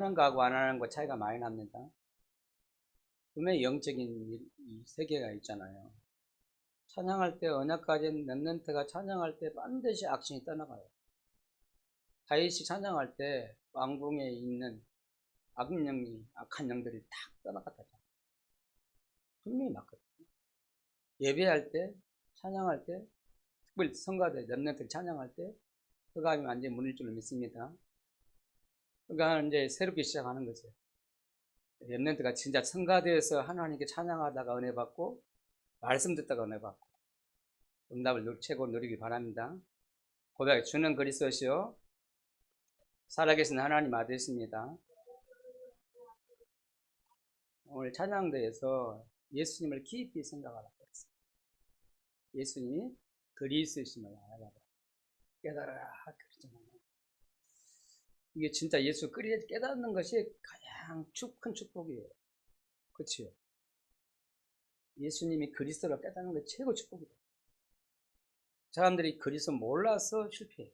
하는 거하고 안 하는 거 차이가 많이 납니다. 분명히 영적인 이 세계가 있잖아요. 찬양할 때 언약 가진 렘넌트가 찬양할 때 반드시 악신이 떠나가요. 다윗이 찬양할 때 왕궁에 있는 악령이 악한 영들이 탁 떠나갔다잖아요. 분명히 맞거든요. 예배할 때 찬양할 때 특별히 성가대 렘넌트를 찬양할 때 흑암이 완전히 무너질 줄로 믿습니다. 그러니까 이제 새롭게 시작하는 거죠. 렘넌트가 진짜 성가대에서 하나님께 찬양하다가 은혜 받고 말씀 듣다가 은혜 받고 응답을 최고 누리기 바랍니다. 고백 주는 그리스도시요 살아계신 하나님 아들이십니다. 오늘 찬양대에서 예수님을 깊이 생각하라고 했습니다. 예수님이 그리스도이심을 알아라 깨달아라 그러잖아요. 이게 진짜 예수 깨닫는 것이 가장 큰 축복이에요. 그렇지요? 예수님이 그리스도를 깨닫는 게 최고 축복이다. 사람들이 그리스도 몰라서 실패해요.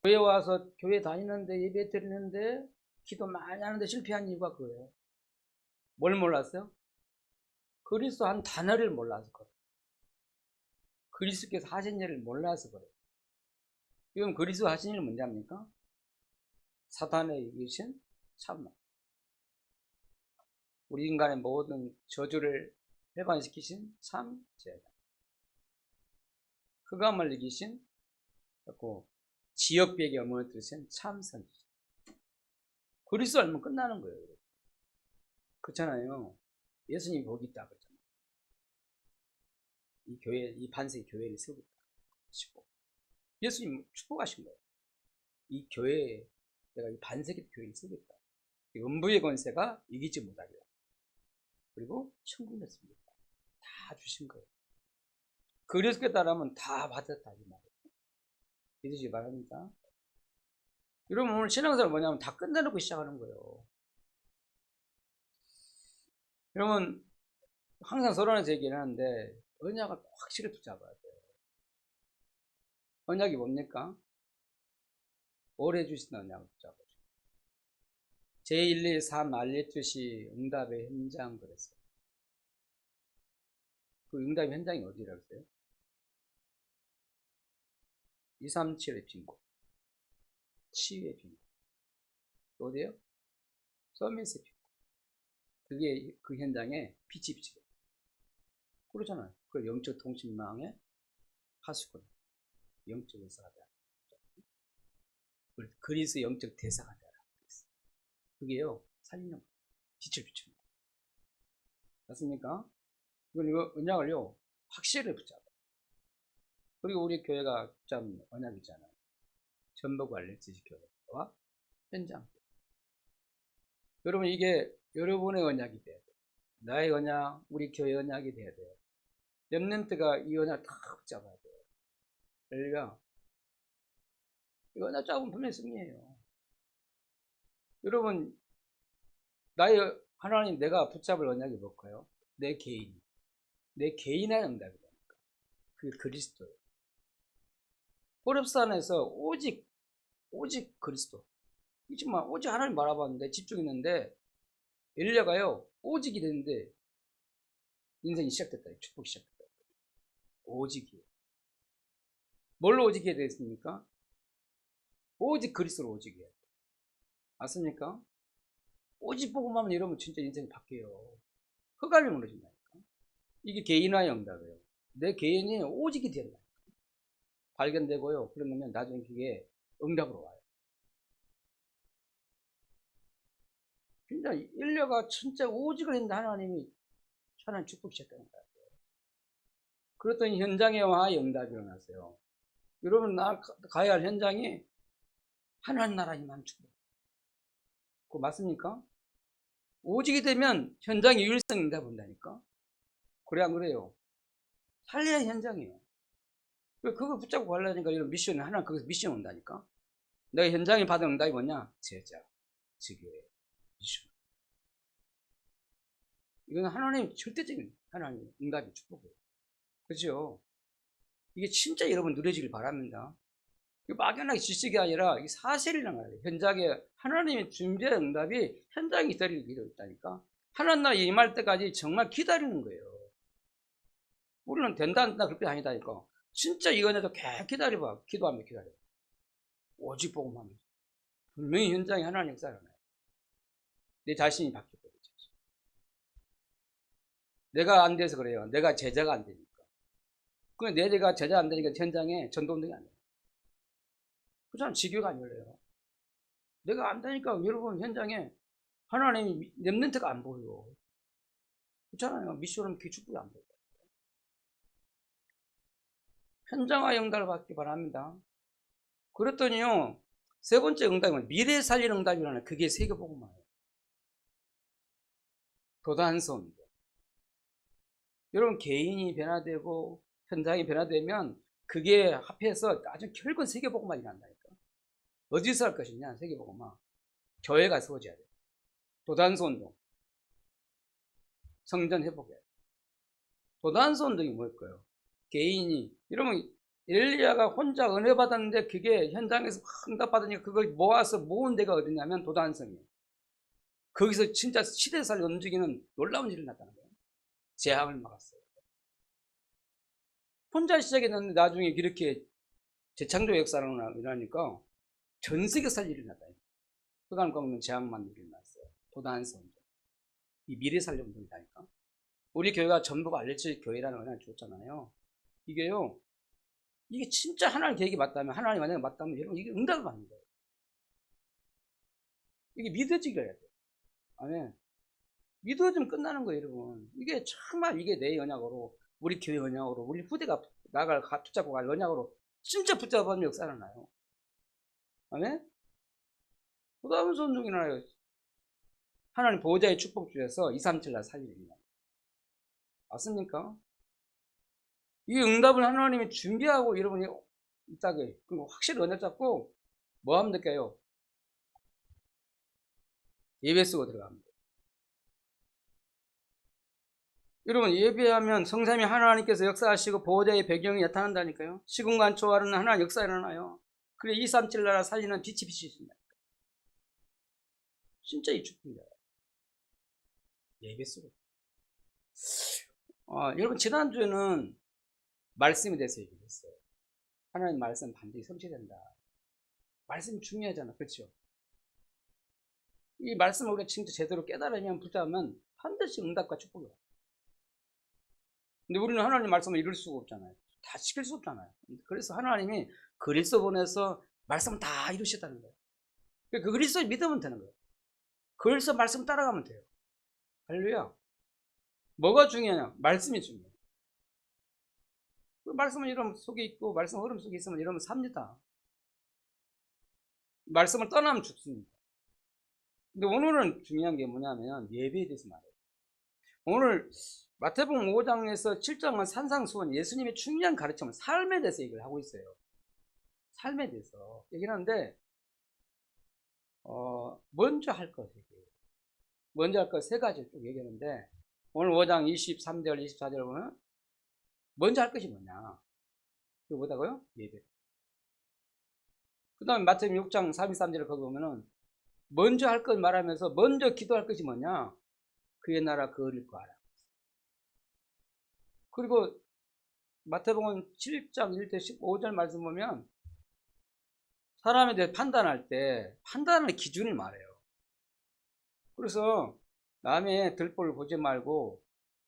교회 와서 교회 다니는데 예배 드리는데 기도 많이 하는데 실패한 이유가 그거예요. 뭘 몰랐어요? 그리스도 한 단어를 몰라서 그래요. 그리스도께서 하신 일을 몰라서 그래요. 지금 그리스도 하신 일은 뭔지 압니까? 사탄에 이기신 참나. 우리 인간의 모든 저주를 해방시키신 참 제자. 흑암을 이기신 그 지역비에게 무너뜨리신 참 선지자. 그리스도 알면 끝나는 거예요. 그렇잖아요. 예수님이 거기 있다 그랬잖아요. 이 교회, 이 반석의 교회를 세우겠다 하시고 예수님 축복하신 거예요. 이 교회에 내가 이 반석의 교회를 세우겠다. 음부의 권세가 이기지 못하리라. 그리고 천국 냈습니다. 다 주신 거예요. 그리스도께 따르면 다 받았다 이 말이에요. 믿으시기 바랍니다. 여러분 오늘 신앙생활 뭐냐면 다 끝내놓고 시작하는 거예요. 여러분 항상 서론에서 얘기를 하는데 언약을 확실히 붙잡아야 돼요. 언약이 뭡니까? 오래 주신 언약을 붙잡아야 돼요. 제123 알리투시 응답의 현장 그랬어요. 그 응답의 현장이 어디라고 했어요? 237의 빈곳, 치유의 빈곳, 어디에요? 서밋의 빈곳. 그게 그 현장에 빛이 비치고 그러잖아요. 그 영적 통신망의 파수꾼, 영적 의사가 되라. 그리스 영적 대사가 되라. 그게요, 살리는 거예요. 빛을 비추는 거예요. 맞습니까? 이거 언약을요, 확실히 붙잡아요. 그리고 우리 교회가 붙잡은 언약이잖아요. 전복 알레지지 교회와 현장. 여러분, 이게 여러분의 언약이 돼야 돼요. 나의 언약, 우리 교회 언약이 돼야 돼요. 렘넌트가 이 언약 다 붙잡아야 돼요. 그러니까 이 언약 잡으면 분명히 승리해요. 여러분, 나의 하나님 내가 붙잡을 언약이 뭘까요? 내 개인. 내 개인의 응답이라니까. 그게 그리스도예요. 호렙산에서 오직 그리스도. 이지만 오직 하나님 바라봤는데 집중했는데 엘리야가요 오직이 됐는데 인생이 시작됐다. 축복이 시작됐다. 오직이에요. 뭘로 오직이 됐습니까? 오직 그리스도로 오직이에요. 맞습니까? 오직 보고만 하면 이러면 진짜 인생이 바뀌어요. 흑암이 무너진다니까. 이게 개인화의 응답이에요. 내 개인이 오직이 된다. 발견되고요. 그러면 나중에 그게 응답으로 와요. 진짜 인류가 진짜 오직을 했는데 하나님이 하나님 축복이 시작되는 거예요. 그랬더니 현장에 와 응답이 일어났어요. 여러분 나 가야 할 현장이 하나님 나라에만 축복. 그거 맞습니까? 오직이 되면 현장이 유일성 응답 온다니까. 그래 안 그래요? 살려야 현장이에요. 그거 붙잡고 가려니까 이런 미션이 하나 거기서 미션 온다니까. 내가 현장에 받은 응답이 뭐냐? 제자, 지교회, 미션. 이건 하나님 절대적인 하나님 응답이 축복이에요. 그렇죠? 이게 진짜 여러분 누려지길 바랍니다. 막연하게 지식이 아니라 이 사실이란 말이에요. 현장에 하나님의 준비한 응답이 현장에 기다리고 있다니까. 하나님 나라 임할 때까지 정말 기다리는 거예요. 우리는 된다 안 된다 그럴 게 아니다니까. 진짜 이거에도 계속 기다려봐. 기도하면 기다려. 오직 복음하면 분명히 현장에 하나님 역사를 하나요. 내 자신이 바뀌었거든. 내가 안 돼서 그래요. 내가 제자가 안 되니까. 그냥 내가 제자 안 되니까 현장에 전도운동이 안 돼요. 그렇잖아. 지교가 안 열려요. 내가 안 되니까 여러분 현장에 하나님이 렘넌트가 안 보여. 그렇잖아요. 미션은 기축부가 안 보여. 현장화 응답을 받기 바랍니다. 그랬더니요. 세 번째 응답은 미래 살릴 응답이라는 그게 세계복음화예요. 도단선. 여러분 개인이 변화되고 현장이 변화되면 그게 합해서 아주 결국 세계복음화가 일어난다니까. 어디서 할 것이냐 세계복음화. 교회가 세워져야 돼요. 도단선동. 성전 회복이에요. 도단선동이 뭘까요? 개인이 여러분 엘리야가 혼자 은혜 받았는데 그게 현장에서 응답 받으니까 그걸 모아서 모은 데가 어디냐면 도단성이에요. 거기서 진짜 시대사를 움직이는 놀라운 일이 났다는 거예요. 재앙을 막았어요. 혼자 시작했는데 나중에 이렇게 재창조 역사를 일어나니까 전 세계 살 일이 났다. 그간 없는 재앙만 일어났어요. 도단성. 이 미래 살려 운동이다니까. 우리 교회가 전부가 알려질 교회라는 은혜를 줬잖아요. 이게요. 이게 진짜 하나님 계획이 맞다면, 하나님 만약에 맞다면, 여러분, 이게 응답을 받는 거예요. 이게 믿어지게 해야 돼요. 아멘. 믿어지면 끝나는 거예요, 여러분. 이게 정말 이게 내 언약으로, 우리 교회 언약으로, 우리 후대가 나갈, 붙잡고 갈 언약으로, 진짜 붙잡으면 역사는 나요. 아멘? 그 다음 손중이나요. 하나님 보호자의 축복 주셔서 2, 3, 7날 살리입니다. 맞습니까? 이 응답을 하나님이 준비하고 여러분이 있다고요. 그리고 확실히 언약 잡고, 뭐 하면 될까요? 예배 쓰고 들어갑니다. 여러분 예배하면 성삼위 하나님께서 역사하시고 보호자의 배경이 나타난다니까요. 시공간 초월하는 하나님 역사 일어나요. 그래 237 나라 살리는 빛이 비치신다. 진짜 이 축복이다. 예배 쓰고. 여러분 지난주에는 말씀에 대해서 얘기했어요. 하나님 말씀 반드시 성취된다. 말씀이 중요하잖아. 그렇죠? 이 말씀을 우리가 진짜 제대로 깨달으면 붙잡으면 반드시 응답과 축복이 와요. 근데 우리는 하나님 말씀을 이룰 수가 없잖아요. 다 시킬 수 없잖아요. 그래서 하나님이 그리스도 보내서 말씀을 다 이루셨다는 거예요. 그 그리스도를 믿으면 되는 거예요. 그리스도 말씀 따라가면 돼요. 할렐루야. 뭐가 중요하냐? 말씀이 중요해요. 그 말씀은 이런 속에 있고 말씀 흐름 속에 있으면 이러면 삽니다. 말씀을 떠나면 죽습니다. 근데 오늘은 중요한 게 뭐냐면 예배에 대해서 말해요. 오늘 마태복음 5장에서 7장은 산상수훈 예수님의 중요한 가르침을 삶에 대해서 얘기를 하고 있어요. 삶에 대해서 얘기를 하는데 먼저 할 것 얘기해요. 먼저 할 것 세 가지 쭉 얘기하는데 오늘 5장 23절 24절 보면 먼저 할 것이 뭐냐? 그거 뭐다고요? 예배. 그 다음에 마태복음 6장 33절을 거기 보면은 먼저 할 것 말하면서 먼저 기도할 것이 뭐냐? 그의 나라 그을 구하라. 그리고 마태복음 7장 1절 15절 말씀 보면 사람에 대해 판단할 때 판단의 기준을 말해요. 그래서 남의 들보를 보지 말고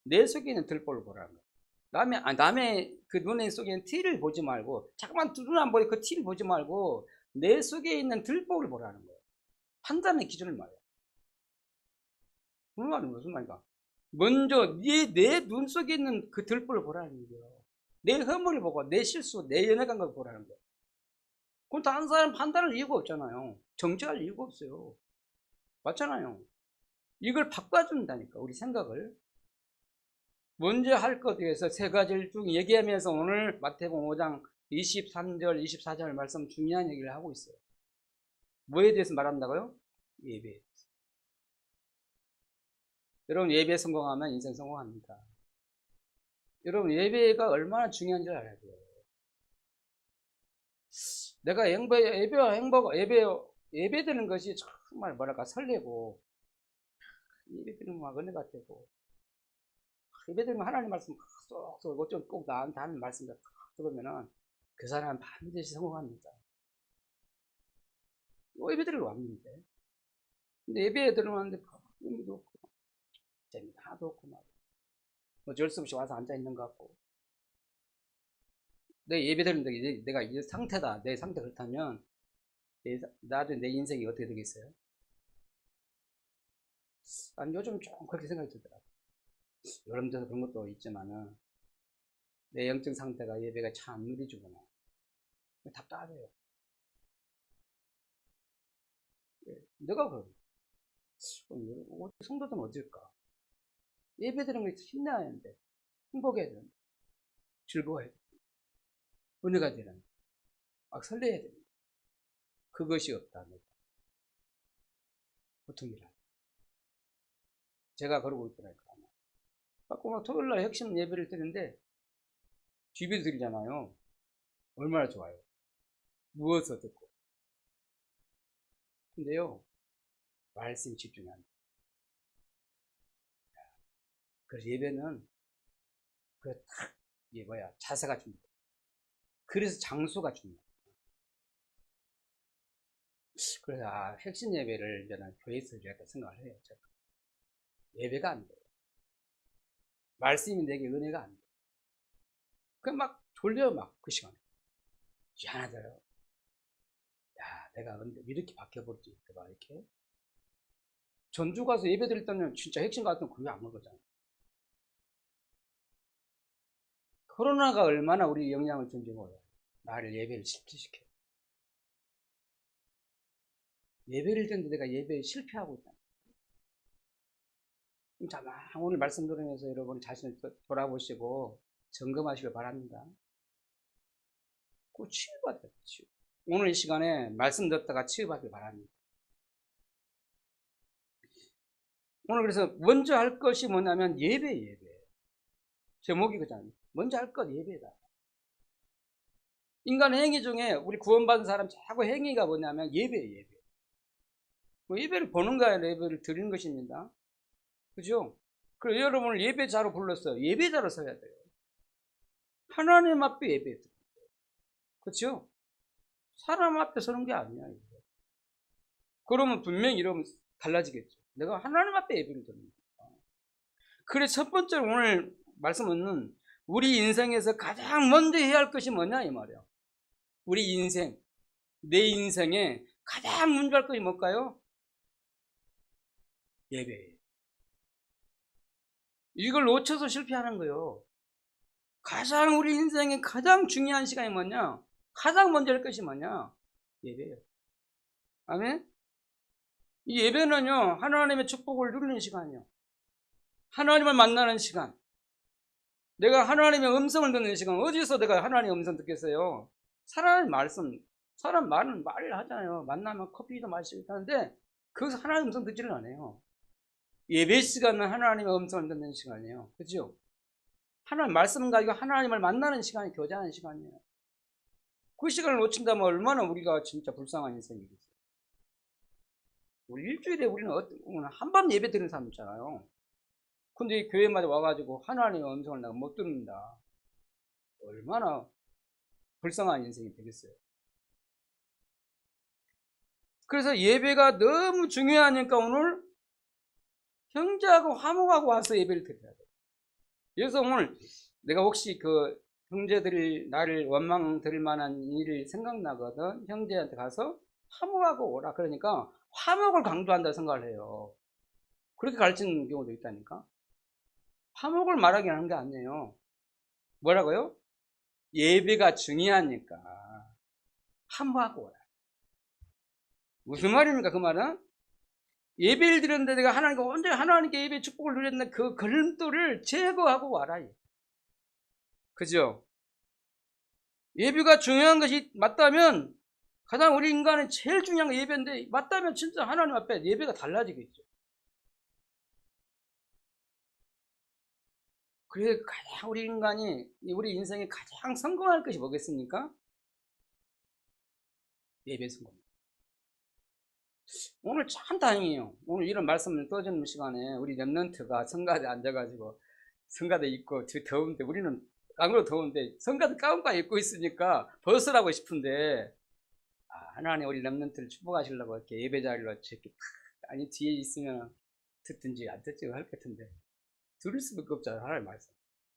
내 속에 있는 들보를 보라는 거예요. 남의 그 눈에 속에 있는 티를 보지 말고 잠깐만 눈 안 보여 그 티를 보지 말고 내 속에 있는 들보를 보라는 거예요. 판단의 기준을 말해요. 그 말은 무슨 말인가? 먼저 내 눈 속에 있는 그 들보를 보라는 얘기예요. 내 허물을 보고 내 실수, 내 연약한 걸 보라는 거예요. 그럼 다른 사람 판단할 이유가 없잖아요. 정죄할 이유가 없어요. 맞잖아요. 이걸 바꿔준다니까 우리 생각을. 먼저 할 것에 대해서 세 가지를 쭉 얘기하면서 오늘 마태복음 5장 23절 24절 말씀 중요한 얘기를 하고 있어요. 뭐에 대해서 말한다고요? 예배에 대해서. 여러분 예배에 성공하면 인생 성공합니다. 여러분 예배가 얼마나 중요한지 알아야 돼요. 내가 예배 드는 것이 정말 뭐랄까 설레고, 예배 드리면 막 은혜가 되고, 예배 드리면 하나님 말씀 쏙쏙 어쩜 꼭 나한테 하는 말씀을 딱 들으면은 그 사람은 반드시 성공합니다. 예배 드리러 왔는데. 근데 예배에 들어왔는데 의미도 없고, 재미도 하나도 없고, 막. 어쩔 수 없이 와서 앉아있는 것 같고. 내 예배 드리는데 내가 이 상태다. 내 상태 그렇다면, 나중에 내 인생이 어떻게 되겠어요? 난 요즘 좀 그렇게 생각이 들더라고. 여러분들도 그런 것도 있지만은, 내 영적 상태가 예배가 참 안 누리주구나. 답답해요. 내가 그럼, 성도들은 어딜까? 예배 드리는 게 힘내야 하는데, 행복해야 되는데, 즐거워야 되는데, 은혜가 되는데, 막 설레야 되는데, 그것이 없다면, 보통 일이야. 제가 그러고 있더라고요. 꼬마 토요일날 핵심 예배를 드리는데, 집에 드리잖아요. 얼마나 좋아요. 누워서 듣고. 근데요, 말씀 집중하는. 그래서 예배는, 자세가 중요해요. 그래서 장소가 중요해요. 그래서, 핵심 예배를 저는 교회에서 드려야겠다 생각을 해요. 제가. 예배가 안 돼요. 말씀이 내게 은혜가 안 돼요. 그냥 막 졸려요, 그 시간에. 미안하더라요. 야, 내가 근데 이렇게 바뀌어버리지, 내가 이렇게. 전주 가서 예배 드릴 때는 진짜 핵심 같은 거 그게 안 먹었잖아요. 코로나가 얼마나 우리 영향을 준지 몰라요. 나를 예배를 실패시켜. 예배를 드는데 내가 예배에 실패하고 있다. 자, 오늘 말씀 들으면서 여러분 자신을 돌아보시고 점검하시길 바랍니다. 꼭 치유받아요, 치유. 오늘 이 시간에 말씀 듣다가 치유받길 바랍니다. 오늘 그래서 먼저 할 것이 뭐냐면 예배. 제목이 그잖아요. 먼저 할 것 예배다. 인간 행위 중에 우리 구원받은 사람 자꾸 행위가 뭐냐면 예배. 예배를 보는 거야, 예배를 드리는 것입니다. 그죠? 그래서 여러분을 예배자로 불렀어요. 예배자로 서야 돼요. 하나님 앞에 예배. 그렇죠? 사람 앞에 서는 게 아니야. 이거. 그러면 분명히 이러면 달라지겠죠. 내가 하나님 앞에 예배를 드립니다. 그래서 첫 번째로 오늘 말씀은 우리 인생에서 가장 먼저 해야 할 것이 뭐냐 이 말이야. 우리 인생, 내 인생에 가장 먼저 할 것이 뭘까요? 예배. 이걸 놓쳐서 실패하는 거예요. 가장 우리 인생에 가장 중요한 시간이 뭐냐? 가장 먼저 할 것이 뭐냐? 예배예요. 아멘? 이 예배는요, 하나님의 축복을 누리는 시간이요. 하나님을 만나는 시간. 내가 하나님의 음성을 듣는 시간. 어디서 내가 하나님의 음성 듣겠어요? 사람의 말씀, 사람 말은 말을 하잖아요. 만나면 커피도 마시고 하는데, 거기서 하나님의 음성 듣지를 않아요. 예배 시간은 하나님의 음성을 듣는 시간이에요. 그죠? 하나님 말씀 가지고 하나님을 만나는 시간이 교제하는 시간이에요. 그 시간을 놓친다면 얼마나 우리가 진짜 불쌍한 인생이겠어요. 우리 일주일에 우리는 한 번 예배 드리는 사람 있잖아요. 근데 교회마다 와가지고 하나님의 음성을 내가 못 듣는다. 얼마나 불쌍한 인생이 되겠어요. 그래서 예배가 너무 중요하니까 오늘 형제하고 화목하고 와서 예배를 드려야 돼요. 그래서 오늘 내가 혹시 그 형제들이 나를 원망 드릴 만한 일이 생각나거든. 형제한테 가서 화목하고 오라. 그러니까 화목을 강조한다 생각을 해요. 그렇게 가르치는 경우도 있다니까. 화목을 말하게 하는 게 아니에요. 뭐라고요? 예배가 중요하니까 화목하고 오라. 무슨 말입니까? 그 말은? 예배를 드렸는데 내가 언제 하나님께 예배 축복을 누렸는데 그 걸림돌을 제거하고 와라. 그죠? 예배가 중요한 것이 맞다면 가장 우리 인간의 제일 중요한 게 예배인데 맞다면 진짜 하나님 앞에 예배가 달라지겠죠. 그래서 가장 우리 인간이 우리 인생에 가장 성공할 것이 뭐겠습니까? 예배 성공. 오늘 참 다행이에요. 오늘 이런 말씀을 떠주는 시간에 우리 렘넌트가 성가대 앉아가지고 성가대 입고 더운데, 우리는 안 그래도 더운데 성가대 가운가 입고 있으니까 벗으라고 싶은데, 하나님 우리 렘넌트를 축복하시려고 이렇게 예배 자리로 이렇게 아니 뒤에 있으면 듣든지 안 듣지 할 것 같은데 들을 수밖에 없잖아요. 하나님 말씀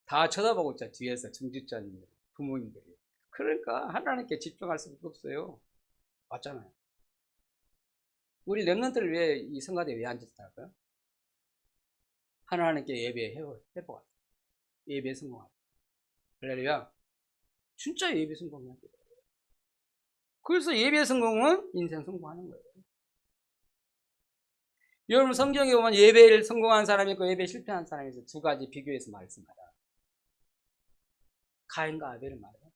다 쳐다보고 있잖아요. 뒤에서 중직자님 부모님들이. 그러니까 하나님께 집중할 수밖에 없어요. 맞잖아요. 우리 렘넌트를 왜 이 성가대에 왜 앉았을까요? 하나님께 예배해보았다. 예배 성공하다. 할렐루야. 진짜 예배 성공해야 돼요. 그래서 예배 성공은 인생 성공하는 거예요. 여러분 성경에 보면 예배를 성공한 사람이 있고 예배 실패한 사람이 있어요. 두 가지 비교해서 말씀하라. 가인과 아벨을 말해요.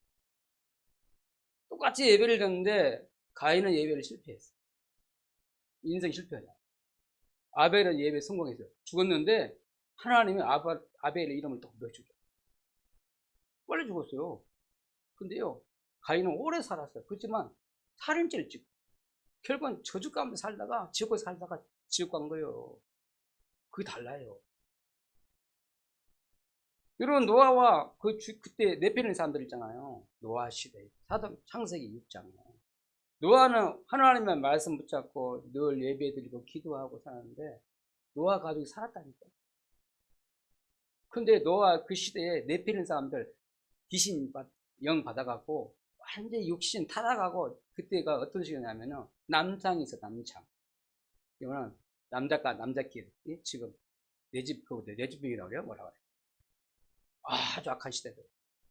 똑같이 예배를 드렸는데 가인은 예배를 실패했어요. 인생 실패하자. 아벨은 예배 성공했어요. 죽었는데 하나님이 아벨의 이름을 또 넣어주죠. 빨리 죽었어요. 근데요, 가인은 오래 살았어요. 그렇지만 살인죄를 짓고 결국은 저주 가운데 살다가 지옥에 살다가 지옥 간 거예요. 그게 달라요. 여러분 노아와 그때 네피림 사람들 있잖아요. 노아 시대 창세기 6장. 노아는 하나님의 말씀 붙잡고 늘 예배드리고 기도하고 사는데 노아 가족이 살았다니까. 근데 노아 그 시대에 네피림 사람들 귀신 영 받아갖고 완전히 육신 타락하고, 그때가 어떤 시기냐면은 남창이 있어. 남창. 이거는 남자과 남자끼리 지금 내 집병이라고 그래요. 뭐라고 그래. 아주 악한 시대들.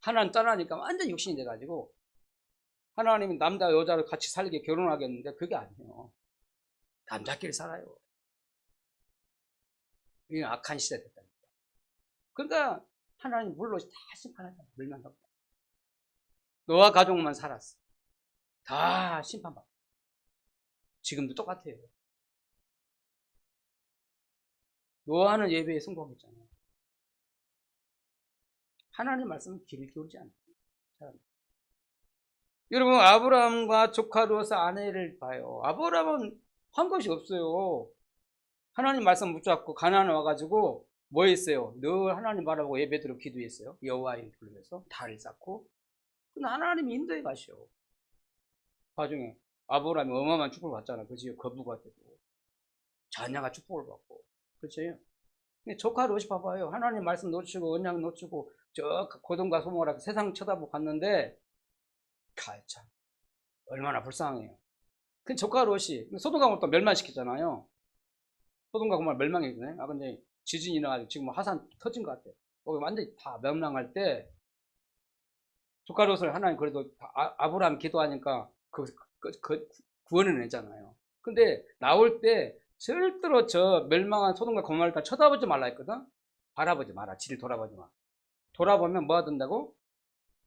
하나님 떠나니까 완전 육신이 돼가지고 하나님은 남자 여자를 같이 살게 결혼하겠는데 그게 아니에요. 남자끼리 살아요. 이게 악한 시대 됐다니까. 그러니까 하나님 물로 다 심판하잖아. 물만 덮고. 노아 가족만 살았어. 다 심판받고. 지금도 똑같아요. 노아는 예배에 성공했잖아요. 하나님 말씀은 귀를 기울이지 않아요. 여러분 아브라함과 조카 롯의 아내를 봐요. 아브라함은 한 것이 없어요. 하나님 말씀 붙잡고 가나안에 와가지고 뭐 했어요? 늘 하나님 바라보고 예배드리고 기도했어요. 여호와 이름 부르면서 달을 쌓고. 근데 하나님이 인도해 가시오. 나중에 아브라함이 어마어마한 축복을 받잖아. 그지? 거부가 되고 자녀가 축복을 받고. 그렇죠? 조카 롯이 봐봐요. 하나님 말씀 놓치고 언약 놓치고 저 고동과 소모라 세상 쳐다보고 갔는데 참 얼마나 불쌍해요. 그 조카 롯이 소돔과 고모라 멸망시켰잖아요. 소돔과 고모라 멸망했네. 근데 지진이 나가지고 지금 화산 터진 것 같아. 거기 완전히 다 멸망할 때 조카 롯을 하나님 그래도 아브라함 기도하니까 구원을 내잖아요. 근데 나올 때 절대로 저 멸망한 소돔과 고모라를 다 쳐다보지 말라 했거든. 바라보지 마라. 지를 돌아보지 마. 돌아보면 뭐가 된다고?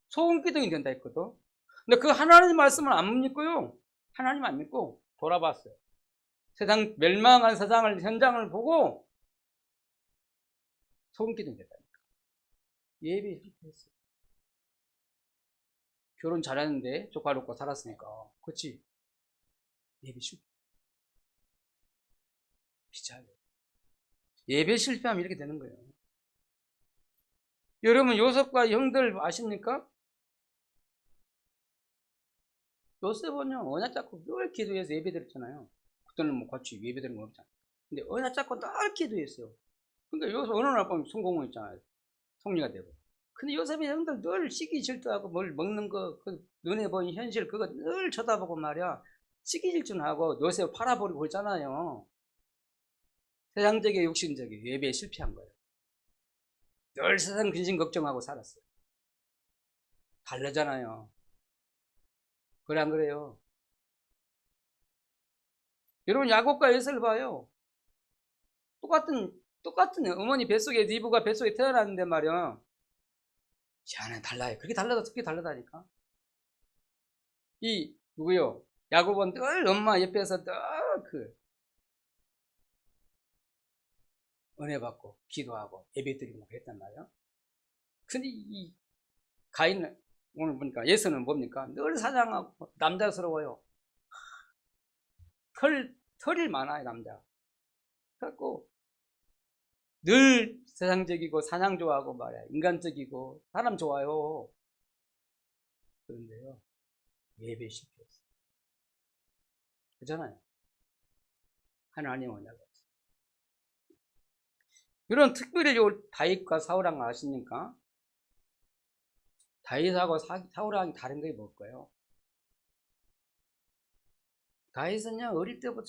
소금기둥이 된다 했거든. 근데 그 하나님 말씀을 안 믿고요. 하나님 안 믿고 돌아봤어요. 세상 멸망한 세상을 현장을 보고 소금기둥이 됐다니까. 예배 실패했어요. 결혼 잘했는데 조카 놓고 살았으니까. 그렇지? 예배 실패. 비참해. 예배 실패하면 이렇게 되는 거예요. 여러분 요셉과 형들 아십니까? 요셉은요 언약 잡고 늘 기도해서 예배 드렸잖아요. 그때는 뭐 같이 예배 드리는 건 없잖아요. 근데 언약 잡고 늘 기도했어요. 그러니까 요셉 어느 날 밤에 성공을 했잖아요. 성리가 되고. 근데 요셉의 형들 늘 시기 질투하고 뭘 먹는 거, 눈에 보이는 현실 그거 늘 쳐다보고 말이야. 시기 질투하고 요셉을 팔아버리고 있잖아요. 세상적인 육신적인 예배에 실패한 거예요. 늘 세상 근심 걱정하고 살았어요. 다르잖아요. 그래 안 그래요? 여러분 야곱과 에서를 봐요. 똑같은 어머니 뱃속에 리브가 뱃속에 태어났는데 말이야. 희한해 달라요. 그렇게 달라도 어떻게 다르다니까. 이 누구요? 야곱은 늘 엄마 옆에서 늘 은혜 받고 기도하고 예배 드리고 했단 말이야. 근데 이 가인은 오늘 보니까 예수는 뭡니까? 늘 사랑하고 남자스러워요. 털이 많아요, 남자. 그래갖고, 늘 세상적이고, 사냥 좋아하고 말이야. 인간적이고, 사람 좋아요. 그런데요, 예배 실패했어요. 그잖아요. 하나님 언약이 없어요. 이런 특별히 다윗과 사울왕 아십니까? 다윗하고 사울왕이 다른 게 뭘까요? 다윗은요, 어릴 때부터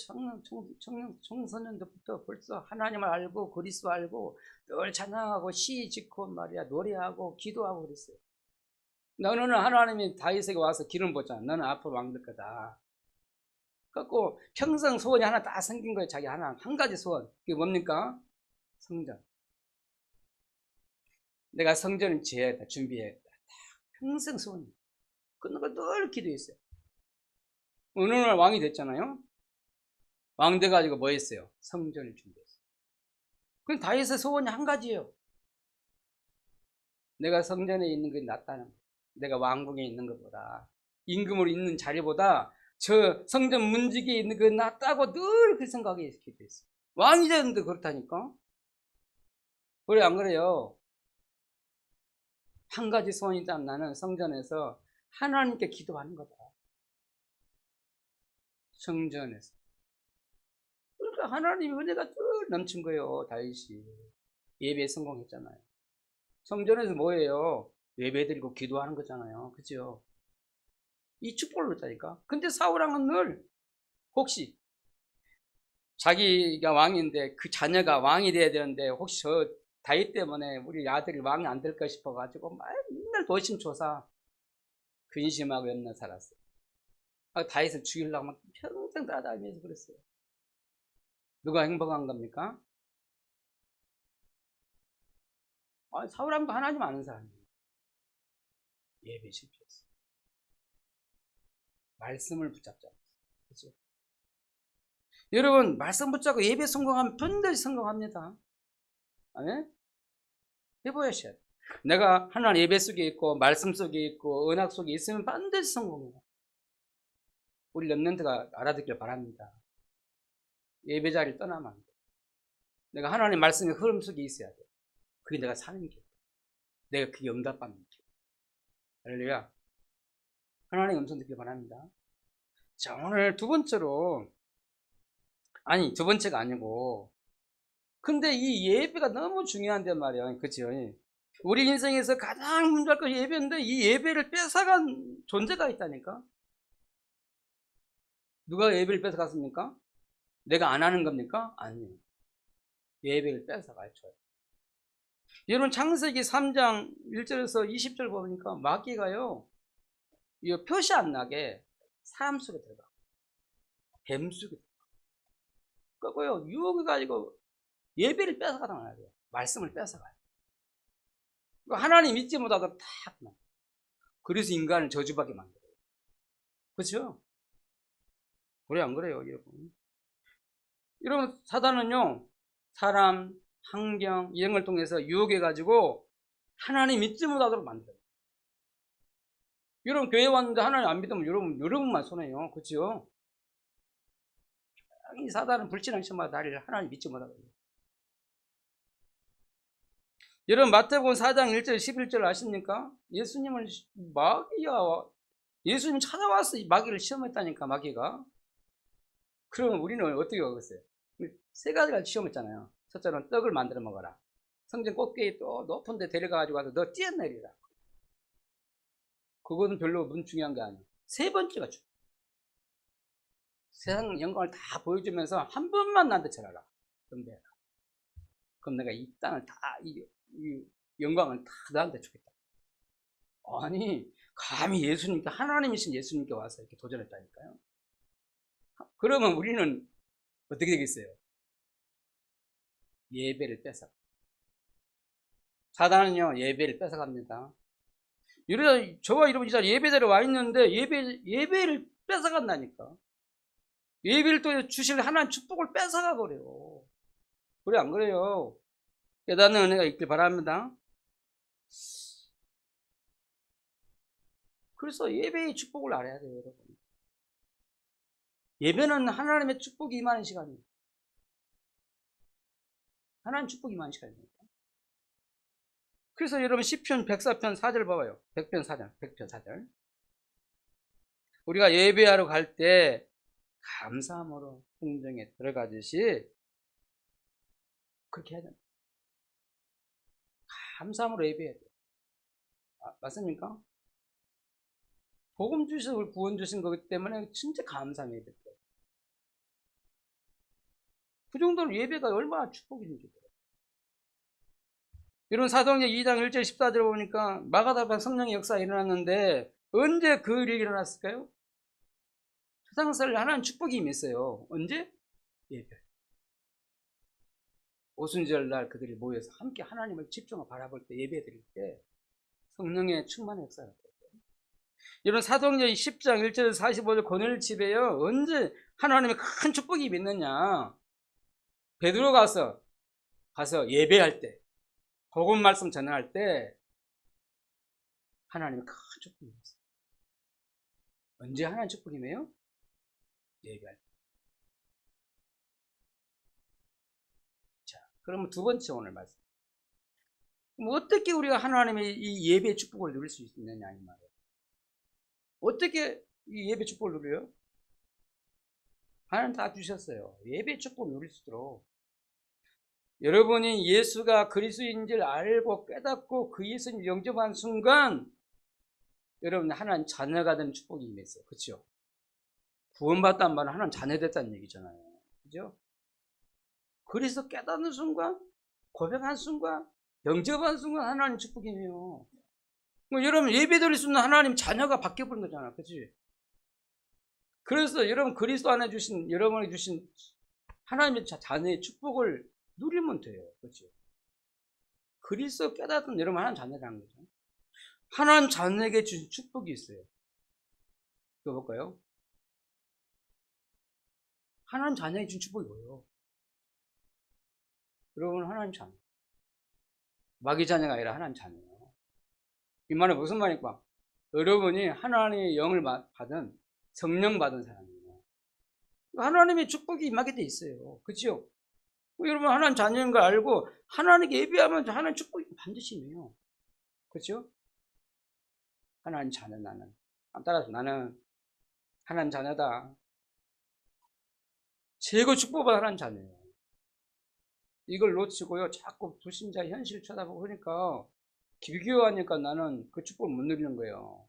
청소년 때부터 벌써 하나님을 알고, 그리스도 알고, 늘 찬양하고, 시 짓고 말이야, 노래하고, 기도하고 그랬어요. 너는 하나님이 다윗에게 와서 기름 붓잖아. 너는 앞으로 왕 될 거다. 그래갖고, 평생 소원이 하나 다 생긴 거예요. 자기 한 가지 소원. 그게 뭡니까? 성전. 내가 성전을 지어야겠다, 준비해야겠다. 평생 소원이. 그런 걸 늘 기도했어요. 어느 날 왕이 됐잖아요. 왕 돼가지고 뭐 했어요? 성전을 준비했어요. 그럼 다윗의 소원이 한 가지예요. 내가 성전에 있는 게 낫다는 거예요. 내가 왕궁에 있는 것보다, 임금으로 있는 자리보다 저 성전 문지기에 있는 게 낫다고 늘 그 생각이 기도했어요. 왕이 되는데 그렇다니까. 그래 안 그래요? 한 가지 소원이 있다면 나는 성전에서 하나님께 기도하는 거다. 성전에서. 그러니까 하나님의 은혜가 늘 넘친 거예요. 다윗이 예배에 성공했잖아요. 성전에서 뭐예요? 예배 드리고 기도하는 거잖아요. 그죠? 이 축복을 얻다니까. 근데 사울왕은 늘 혹시 자기가 왕인데 그 자녀가 왕이 돼야 되는데 혹시 저 다윗 때문에 우리 아들이 왕이 안 될까 싶어가지고 맨날 도심초사 근심하고 염려 살았어요. 다윗을 죽이려고 막 평생 따라다니면서 그랬어요. 누가 행복한 겁니까? 사울왕도 하나님 아는 사람이에요. 예배 실패했어요. 말씀을 붙잡자. 그렇죠? 여러분 말씀 붙잡고 예배 성공하면 반드시 성공합니다. 아멘? 해보셔야 돼요. 내가 하나님 예배 속에 있고 말씀 속에 있고 언약 속에 있으면 반드시 성공해요. 우리 렘넌트가 알아듣길 바랍니다. 예배 자리를 떠나면 안 돼. 내가 하나님 말씀의 흐름 속에 있어야 돼. 그게 내가 사는 길. 내가 그게 응답받는 길. 할렐루야. 하나님의 음성 듣길 바랍니다. 자, 오늘 두 번째로, 아니, 두 번째가 아니고, 근데 이 예배가 너무 중요한데 말이야. 그치요? 우리 인생에서 가장 문제할 건 예배인데, 이 예배를 뺏어간 존재가 있다니까? 누가 예배를 뺏어갔습니까? 내가 안 하는 겁니까? 아니에요. 예배를 뺏어가요. 여러분, 창세기 3장 1절에서 20절 보니까 마귀가요, 이 표시 안 나게 사람 속에 들어가. 뱀 속에 들어가. 그거요, 유혹해가지고 예배를 뺏어가단 말이에요. 말씀을 뺏어가요. 하나님 믿지 못하다 탁 나. 그래서 인간을 저주받게 만들어요. 그렇죠? 그래 안 그래요, 여러분? 여러분, 사단은요, 사람, 환경 이런 걸 통해서 유혹해가지고 하나님 믿지 못하도록 만들어요. 여러분 교회 왔는데 하나님 안 믿으면 여러분만 손해요. 그렇죠? 이 사단은 불신앙 시험마다 나를 하나님 믿지 못하거든요. 여러분 마태복음 4장 1절 11절 아십니까? 예수님을 예수님 찾아와서 마귀를 시험했다니까. 마귀가. 그러면 우리는 어떻게 하겠어요? 세 가지를 시험했잖아요. 첫째는 떡을 만들어 먹어라. 성전 꼭대기 또 높은 데 데려가가지고 와서 너 뛰어내리라. 그거는 별로 중요한 게 아니에요. 세 번째가 중요해요. 세상 영광을 다 보여주면서 한 번만 나한테 절하라. 그럼 내가 이 땅을 다, 이 영광을 다 너한테 주겠다. 아니, 감히 예수님께, 하나님이신 예수님께 와서 이렇게 도전했다니까요. 그러면 우리는 어떻게 되겠어요? 예배를 뺏어. 사단은요, 예배를 뺏어갑니다. 저와 여러분 이 자리에 예배대로 와 있는데, 예배를 뺏어간다니까. 예배를 또 주실 하나님 축복을 뺏어가 버려요. 그래, 안 그래요? 깨닫는 은혜가 있길 바랍니다. 그래서 예배의 축복을 알아야 돼요, 여러분. 예배는 하나님의 축복이 임하는 시간이에요. 하나님 축복이 임하는 시간입니다. 그래서 여러분 시편 104편 4절 봐봐요. 100편 4절, 100편 4절. 우리가 예배하러 갈 때 감사함으로 궁정에 들어가듯이 그렇게 해야 됩니다. 감사함으로 예배해야 돼요. 맞습니까? 복음 주셔서 구원 주신 거기 때문에 진짜 감사해야 돼요. 그 정도로 예배가 얼마나 축복인지. 이런 사도행전 2장 1절 14절 보니까 마가다반 성령의 역사가 일어났는데 언제 그 일이 일어났을까요? 세상살 하나님 축복이 임했어요. 언제? 예배. 오순절 날 그들이 모여서 함께 하나님을 집중하고 바라볼 때 예배 드릴 때 성령의 충만의 역사가 있어요. 이런 사도행전 10장 1절 45절 고넬 집에요. 언제 하나님의 큰 축복이 임했느냐? 베드로 가서 예배할 때 복음 말씀 전할 때 하나님의 큰 축복이 임했어요. 언제 하나님 축복이네요? 예배할 때. 자, 그러면 두 번째 오늘 말씀. 그럼 어떻게 우리가 하나님의 이 예배의 축복을 누릴 수 있느냐 이 말이에요. 어떻게 이 예배 축복을 누려요? 하나님 다 주셨어요. 예배 축복을 누릴 수 있도록 여러분이 예수가 그리스도인 줄 알고 깨닫고 그 예수님 영접한 순간 여러분 하나님 자녀가 되는 축복이 임했어요. 그렇죠? 구원받다는 말은 하나님 자녀 됐다는 얘기잖아요. 그죠? 그리스도 깨닫는 순간, 고백한 순간, 영접한 순간 하나님 축복이에요. 여러분 예배 드릴 수 있는 하나님 자녀가 바뀌어버린 거잖아요. 그치? 그래서 여러분 그리스도 안에 주신, 여러분이 주신 하나님의 자녀의 축복을 누리면 돼요. 그치? 그리스도 깨닫는 여러분 하나님 자녀라는 거죠. 하나님 자녀에게 주신 축복이 있어요. 이거 볼까요? 하나님 자녀에게 주신 축복이 뭐예요? 여러분 하나님 자녀. 마귀 자녀가 아니라 하나님 자녀예요. 이 말은 무슨 말일까? 여러분이 하나님의 영을 받은 성령 받은 사람이에요. 하나님의 축복이 임하게 돼 있어요. 그렇죠? 여러분 하나님 자녀인 걸 알고 하나님께 예배하면 하나님 축복이 반드시 임해요. 그렇죠? 하나님 자녀 나는. 따라서 나는 하나님 자녀다. 최고 축복받은 하나님 자녀예요. 이걸 놓치고요. 자꾸 불신자 현실을 쳐다보고 그러니까 비교하니까 나는 그 축복을 못 누리는 거예요.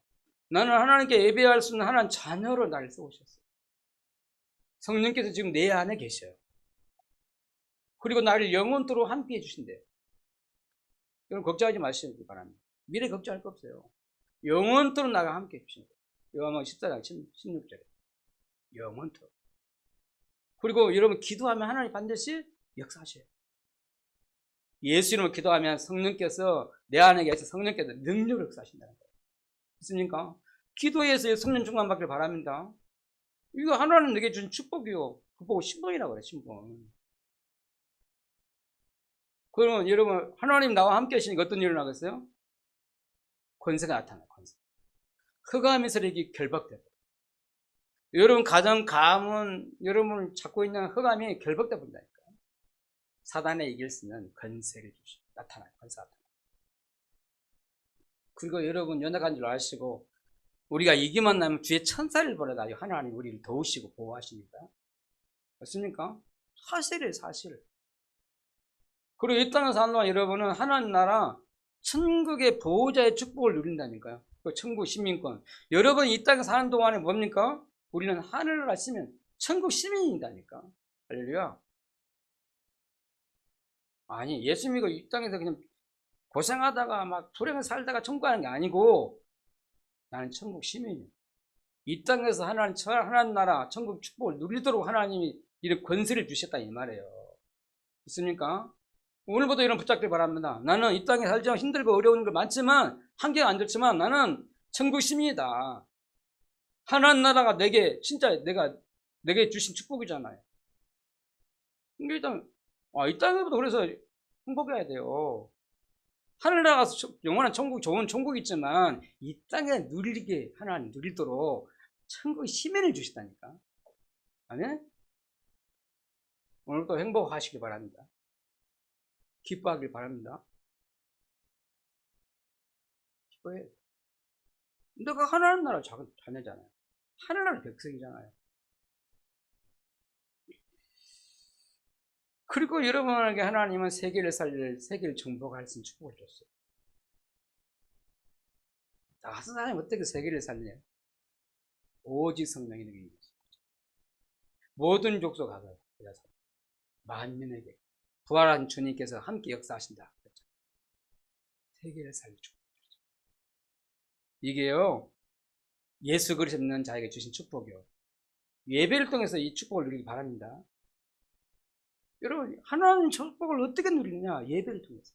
나는 하나님께 예배할 수 있는 하나님 자녀로 나를 세우셨어요. 성령께서 지금 내 안에 계셔요. 그리고 나를 영원토록 함께 해주신대요. 여러분 걱정하지 마시기 바랍니다. 미래 걱정할 거 없어요. 영원토록 나가 함께 해주신대요. 요한복음 14장 16절에 영원토록. 그리고 여러분 기도하면 하나님 반드시 역사하셔요. 예수 이름으로 기도하면 성령께서 내 안에 계셔 성령께서 능력을 역사하신다는 거예요. 있습니까? 기도에서 성령 충만받기를 바랍니다. 이거 하나님 내게 준 축복이요. 그거 보고 신분이라고 그래, 신분. 그러면 여러분 하나님 나와 함께 하시니까 어떤 일이 나겠어요? 권세가 나타나요. 권세. 흑암의 세력이 결박돼요. 여러분 가정, 가문, 여러분을 잡고 있는 흑암이 결박돼 본다니까. 사단에 이길 수 있는 권세를 주시고 나타나요. 권세가 나타나요. 그리고 여러분 연약한 줄 아시고 우리가 이기만 나면 뒤에 천사를 보내다요. 하나님 우리를 도우시고 보호하십니다. 맞습니까? 사실이에요, 사실. 그리고 이 땅에 사는 동안 여러분은 하나님 나라 천국의 보호자의 축복을 누린다니까요. 그 천국 시민권. 여러분이 이 땅에 사는 동안에 뭡니까? 우리는 하늘을 하시면 천국 시민이다니까. 할렐루야. 아니 예수 믿고 이 땅에서 그냥 고생하다가 막 불행을 살다가 천국 가는 게 아니고 나는 천국 시민이에요. 이 땅에서 하나님 나라 천국 축복을 누리도록 하나님이 이런 권세를 주셨다 이 말이에요. 있습니까? 오늘부터 이런 붙잡길 바랍니다. 나는 이 땅에 살지 힘들고 어려운 거 많지만 한계가 안 좋지만 나는 천국 시민이다. 하나님 나라가 내게 진짜 내게 주신 축복이잖아요. 일단 이 땅에부터 그래서 행복해야 돼요. 하늘나라 가서 영원한 천국, 좋은 천국이 있지만 이 땅에 누리게 하나님 누리도록 천국의 시민을 주시다니까. 아멘? 오늘도 행복하시기 바랍니다. 기뻐하길 바랍니다. 기뻐해. 너가 하나님 나라 자녀잖아요. 하늘나라 백성이잖아요. 그리고 여러분에게 하나님은 세계를 살릴, 세계를 정복할 수 있는 축복을 줬어요. 나 같은 사람이 어떻게 세계를 살려? 오직 성령이 너에게 있습니다. 모든 족속 가서 만민에게 부활한 주님께서 함께 역사하신다. 세계를 살릴 축복. 이게요, 예수 그리스도 믿는 자에게 주신 축복이요. 예배를 통해서 이 축복을 누리기 바랍니다. 여러분, 하나님 축복을 어떻게 누리느냐? 예배를 통해서.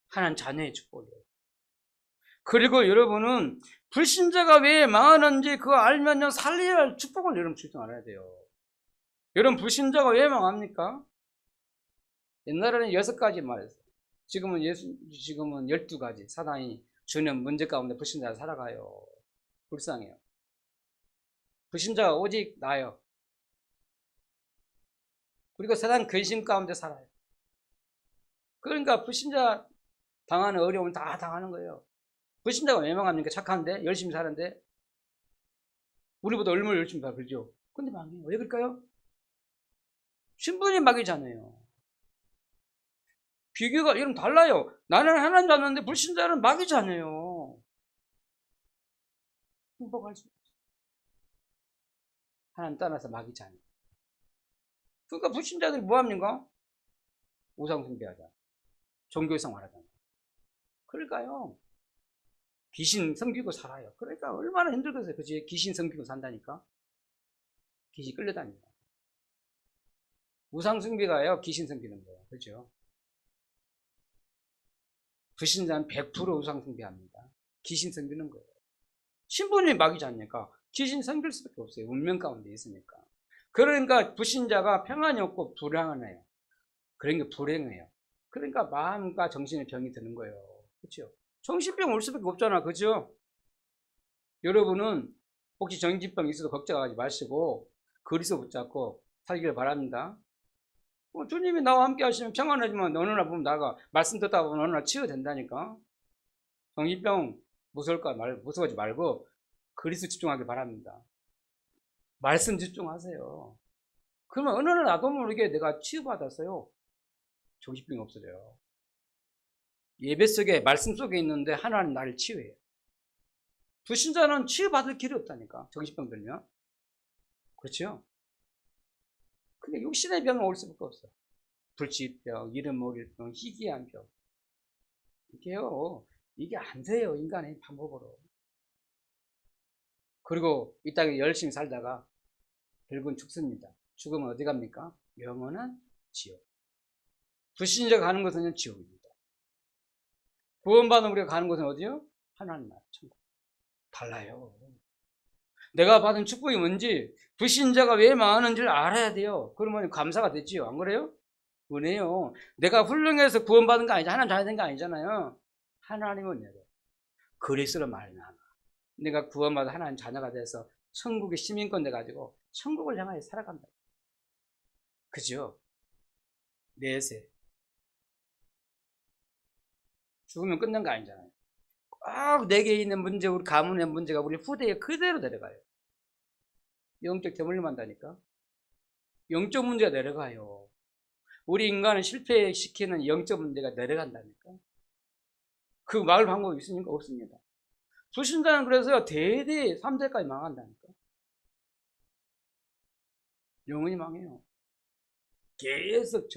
하나님 자녀의 축복이에요. 그리고 여러분은 불신자가 왜 망하는지 그거 알면요, 살려야 할 축복을 여러분 주장 알아야 돼요. 여러분, 불신자가 왜 망합니까? 옛날에는 6가지 말했어요. 지금은 12가지. 사단이 주는 문제 가운데 불신자가 살아가요. 불쌍해요. 불신자가 오직 나요. 그리고 세상 근심 가운데 살아요. 그러니까 불신자 당하는 어려움을 다 당하는 거예요. 불신자가 왜 망합니까? 착한데? 열심히 사는데? 우리보다 얼마나 열심히 살아, 그죠? 근데 망해요. 왜 그럴까요? 신분이 막이잖아요. 비교가, 여러분 달라요. 나는 하나님 닮았는데 불신자는 막이잖아요. 행복할 수 없어요. 하나님 떠나서 막이잖아요. 그러니까 불신자들이 뭐합니까? 우상숭배하자. 종교생활하자. 그러니까요. 귀신 섬기고 살아요. 그러니까 얼마나 힘들겠어요. 그치? 귀신 섬기고 산다니까. 귀신 끌려다닌다. 우상숭배가요, 귀신 섬기는 거예요. 그죠? 불신자는 100% 우상숭배합니다. 귀신 섬기는 거예요. 신분이 막이지 않습니까? 귀신 섬길 수밖에 없어요. 운명 가운데 있으니까. 그러니까 불신자가 평안이 없고 불안해요. 그러니까 불행해요. 그러니까 마음과 정신의 병이 드는 거예요. 그렇죠? 정신병 올 수밖에 없잖아. 그죠? 여러분은 혹시 정신병 있어도 걱정하지 마시고 그리스도 붙잡고 살기를 바랍니다. 주님이 나와 함께 하시면 평안하지만 어느 날 보면 나가 말씀 듣다 보면 어느 날 치유된다니까. 정신병 무서워하지 말고 그리스도 집중하길 바랍니다. 말씀 집중하세요. 그러면 어느 날 나도 모르게 내가 치유받았어요. 정신병이 없어져요. 예배 속에 말씀 속에 있는데 하나님 나를 치유해요. 불신자는 치유받을 길이 없다니까. 정신병 들면. 그렇죠? 근데 육신의 병은 올 수밖에 없어요. 불치병, 이름 모를 병, 희귀한 병. 이게 안 돼요. 인간의 방법으로. 그리고 이 땅에 열심히 살다가 결국은 죽습니다. 죽으면 어디 갑니까? 영원한 지옥. 불신자가 가는 곳은 지옥입니다. 구원받은 우리가 가는 곳은 어디요? 하나님 나라 천국. 달라요. 내가 받은 축복이 뭔지 불신자가 왜 망하는지를 알아야 돼요. 그러면 감사가 되지요. 안 그래요? 은혜요. 내가 훌륭해서 구원받은 거 아니잖아요. 하나님 잘된 거 아니잖아요. 하나님은 은혜로 그리스도로 말미암아 내가 구원받아 하나님 자녀가 돼서 천국의 시민권 돼가지고 천국을 향하여 살아간다. 그죠? 내세 죽으면 끝난 거 아니잖아요. 꼭 내게 있는 문제, 우리 가문의 문제가 우리 후대에 그대로 내려가요. 영적 대물림 한다니까. 영적 문제가 내려가요. 우리 인간을 실패시키는 영적 문제가 내려간다니까. 그 막을 방법이 있으니까 없습니다. 불신자는 그래서 대대 3대까지 망한다니까. 영원히 망해요. 계속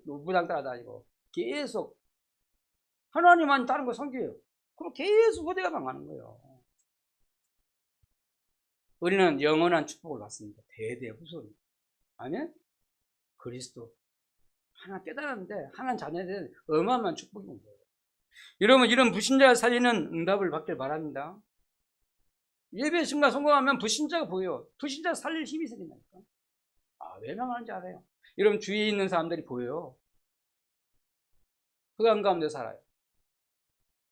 무당 따라다니고 계속 하나님만 다른 거 섬겨요. 그럼 계속 후대가 망하는 거예요. 우리는 영원한 축복을 받습니다. 대대 후손. 아멘? 그리스도. 하나 깨달았는데 하나님 자녀들은 어마어마한 축복이 온 거예요. 여러분 이런 불신자가 살리는 응답을 받길 바랍니다. 예배 순간 성공하면 불신자가 보여요. 불신자가 살릴 힘이 생긴다니까. 왜 망하는지 알아요. 여러분 주위에 있는 사람들이 보여요. 흑암 가운데 살아요.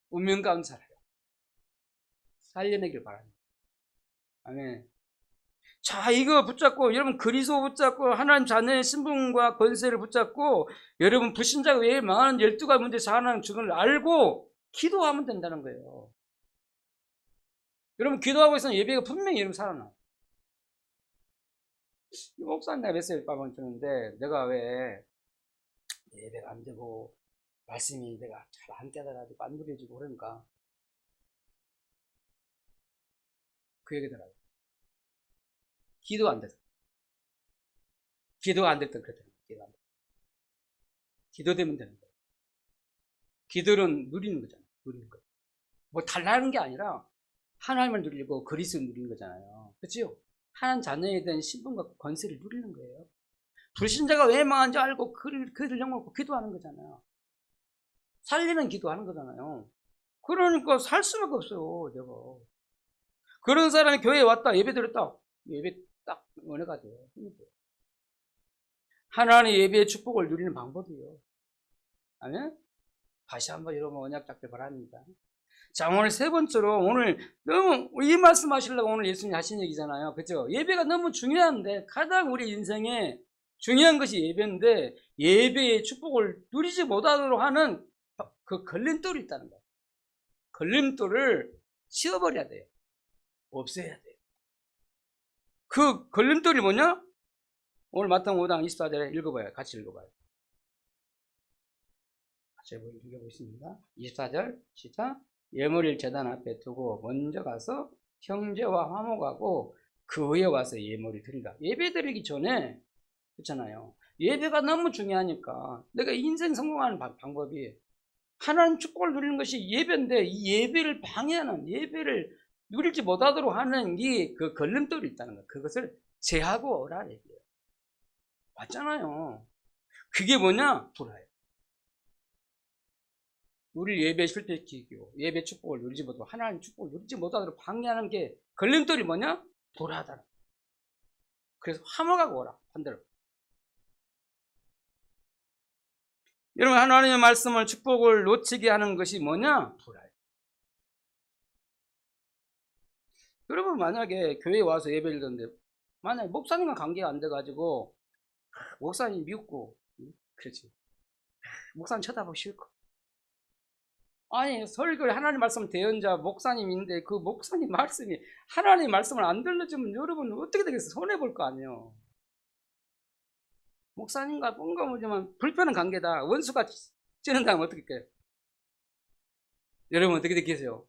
운명 가운데 살아요. 살려내길 바랍니다. 아멘. 자, 이거 붙잡고, 여러분 그리스도 붙잡고, 하나님 자녀의 신분과 권세를 붙잡고, 여러분 불신자가 왜 많은 12가지 사는 줄을 알고 기도하면 된다는 거예요. 여러분 기도하고 있으면 예배가 분명히 여러분 살아나요. 목사님 내가 메시지 밤을 주는데 내가 왜 예배가 안 되고 말씀이 내가 잘 안 깨달아지고 안 누려지고 그러니까 그 얘기더라고요. 기도가 안 돼서. 기도가 안 될 때 그랬더니 기도가 안 돼. 기도되면 되는 거예요. 기도는 누리는 거잖아요. 누리는 거. 뭐 달라는 게 아니라 하나님을 누리고 그리스도를 누리는 거잖아요. 그렇죠? 하나님 자녀에 대한 신분과 권세를 누리는 거예요. 불신자가 왜 망한지 알고 그를 영접하고 기도하는 거잖아요. 살리는 기도하는 거잖아요. 그러니까 살 수밖에 없어요. 내가. 그런 사람이 교회에 왔다 예배 드렸다. 예배 딱 은혜가 돼요. 하나님의 예배의 축복을 누리는 방법이에요. 아멘? 다시 한번 여러분 언약 잡길 바랍니다. 자, 오늘 세 번째로 오늘 너무 이 말씀 하시려고 오늘 예수님이 하신 얘기잖아요. 그죠? 예배가 너무 중요한데 가장 우리 인생에 중요한 것이 예배인데 예배의 축복을 누리지 못하도록 하는 그 걸림돌이 있다는 거예요. 걸림돌을 치워버려야 돼요. 없애야 돼요. 그 걸림돌이 뭐냐? 오늘 마태복음 5장 24절에 읽어봐요. 같이 읽어봐요. 같이 읽어보겠습니다. 24절 시작. 예물을 제단 앞에 두고 먼저 가서 형제와 화목하고 그 후에 와서 예물을 드린다. 예배 드리기 전에 그렇잖아요. 예배가 너무 중요하니까 내가 인생 성공하는 방법이 하나님 축복을 누리는 것이 예배인데 이 예배를 방해하는 예배를 누리지 못하도록 하는 이 그 걸림돌이 있다는 거예요. 그것을 제하고 오라 얘기해요. 맞잖아요. 그게 뭐냐? 불화예요. 우리 예배 실패시키고 예배 축복을 누리지 못하고 하나님 축복을 누리지 못하도록 방해하는 게 걸림돌이 뭐냐? 불화하다는 거예요. 그래서 화목하고 오라. 반대로. 여러분 하나님의 말씀을 축복을 놓치게 하는 것이 뭐냐? 불화예요. 여러분 만약에 교회에 와서 예배를 드는데 만약에 목사님과 관계가 안 돼가지고 목사님 미웠고 그렇지 목사님 쳐다보기 싫고 아니 설교를 하나님 말씀 대언자 목사님인데 그 목사님 말씀이 하나님 말씀을 안 들려주면 여러분 어떻게 되겠어요? 손해볼 거 아니에요. 목사님과 뭔가 뭐지만 불편한 관계다 원수가 찌른다면 어떻게 해요? 여러분 어떻게 되겠어요?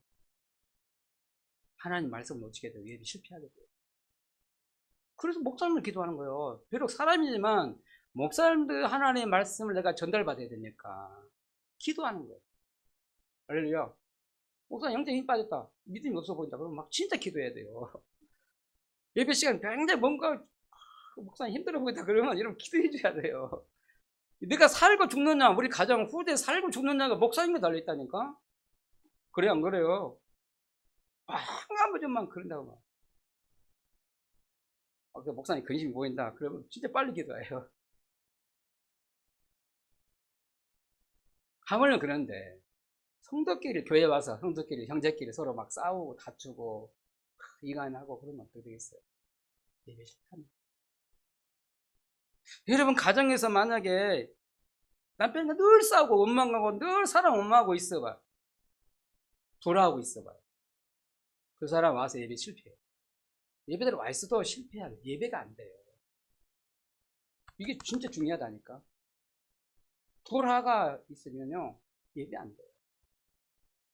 하나님 말씀을 놓치게 돼요. 예배 실패하게 돼요. 그래서 목사님을 기도하는 거예요. 비록 사람이지만 목사님도 하나님의 말씀을 내가 전달받아야 되니까 기도하는 거예요. 할렐루야. 목사님 영적인 힘 빠졌다. 믿음이 없어 보인다. 그러면 막 진짜 기도해야 돼요. 예배 시간 굉장히 뭔가 목사님 힘들어 보인다. 그러면 여러분 기도해 줘야 돼요. 내가 살고 죽느냐 우리 가정 후대 살고 죽느냐가 목사님에 달려있다니까. 그래 안 그래요? 한 번만 그런다고 막. 목사님 근심이 보인다. 그러면 진짜 빨리 기도해요. 하물며 그런데 성도끼리 교회 와서 성도끼리 형제끼리 서로 막 싸우고 다투고 이간하고 그러면 어떻게 되겠어요? 예배 실패합니다. 여러분 가정에서 만약에 남편과 늘 싸우고 원망하고 늘 사람 원망하고 있어봐. 돌아오고 있어봐요. 그 사람 와서 예배 실패해요. 예배대로 와 있어도 실패해야 돼요. 예배가 안 돼요. 이게 진짜 중요하다니까. 돌아가 있으면요 예배 안 돼요.